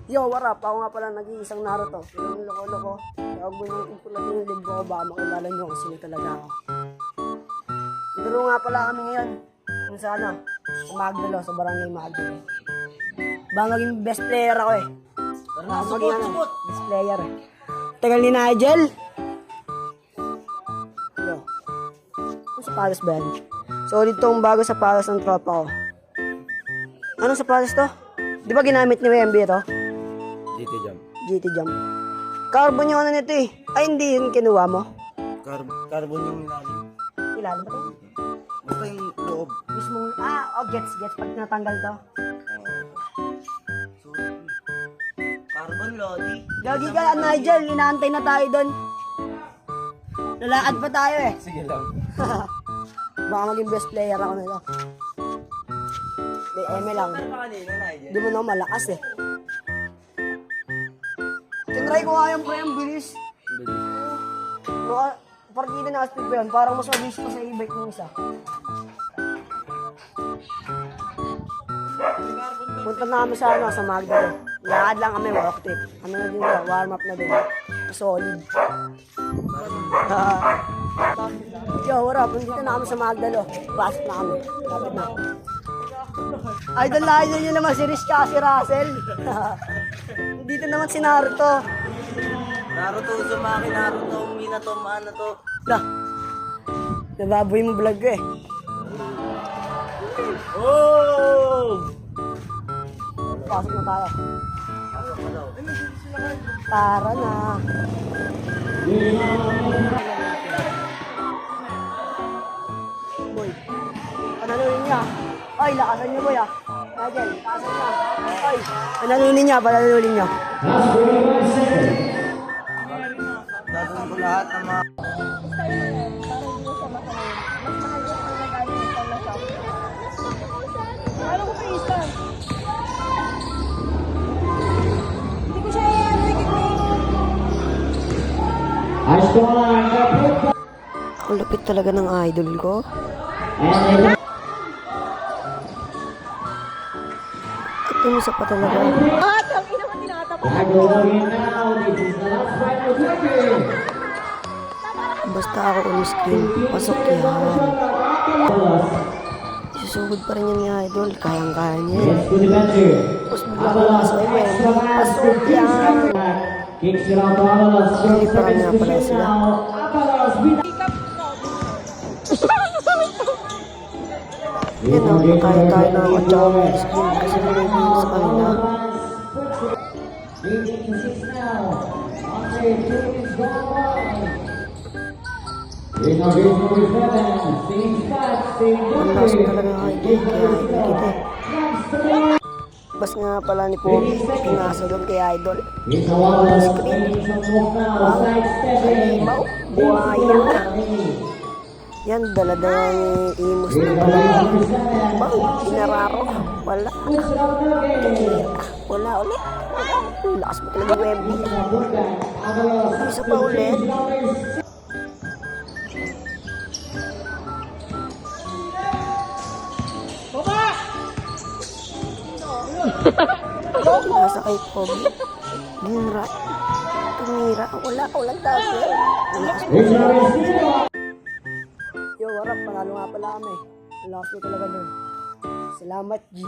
Yo, what up? Ako nga pala nag-iisang Naruto. Yung loko-loko. Tawag mo yung pula yung libro ko ba makilala nyo kung sino talaga ako. Laro nga pala kami ngayon. Kung sa ano? Sa Magdalo, sa Barangay Magdalo. Ba maging best player ako eh. Support! Best player eh. Tagal ni Nigel. Yo. Ano sa Palos ba yan? So, ditong bago sa Palos ng tropa ko. Ano sa Palos to? Di ba ginamit ni Wemby ito? GT Jump. GT Jump. Carbon yung ano nito eh. Ay, hindi yun kinuha mo. Carbon yung nilalim. Ilalim ba ito? Basta yung loob. Mismo, gets. Pag natanggal to. Carbon, Lodi. Gagi ka, Nigel. Inaantay na tayo doon. Lalakad pa tayo eh. Sige lang. Baka maging best player ako nito. May eme lang. Di mo na malakas eh. Tinry ko nga yung pre, ang bilis. Partida na speed ko yun. Parang mas mabilis pa sa e-bike ng isa. Punta na kami sa ano, sa Magdalo. Lakad lang kami, walk tip. Ano na din na, warm up na din. Solid. Yo, what up? Nandito na kami sa Magdalo. Pasok na kami. Lapit na. Idol nyo naman si Riz ka, si Russell. Dito naman si Naruto. Naruto, Uzumaki, Naruto, Minato, Mana to. Nababoy mo vlog ko eh. Oh! Pasok na tayo. Tara na. Boy, panalunin niya. Ay, lakasan niyo boy ah. Nigel, lakasan niya. Ay, panalunin niya. Dadun ko lahat ng mga... Ang lupit talaga ng idol ko. Katimusa pa talaga. Basta ako umiskin, pasok yan. Isusugod pa rin yan ni idol, kayang-kaya niya. Tapos bigla ko nasa pasok yan. Hindi pa nga pala sila. Yan o, tayo na ako tsaka may skin kasi nilagay sa kanila. Ang laso talaga ng idol, kaya idol kita. Bas nga pala ni Pogi, pinasa doon kay idol. Screen. Halimaw, buhaya. Yan, dala-dala ni Imus na pala. Bang, inararo. Wala. Wala ulit. Lakas mo talaga Wemby. Isa pa ulit. Nasa kay Pogi. Ginra. Tumira. Walang tayo. Lakas mo talaga. Yo, what up? Panalo nga pala kami. Ang lakas mo talaga doon. Salamat, G.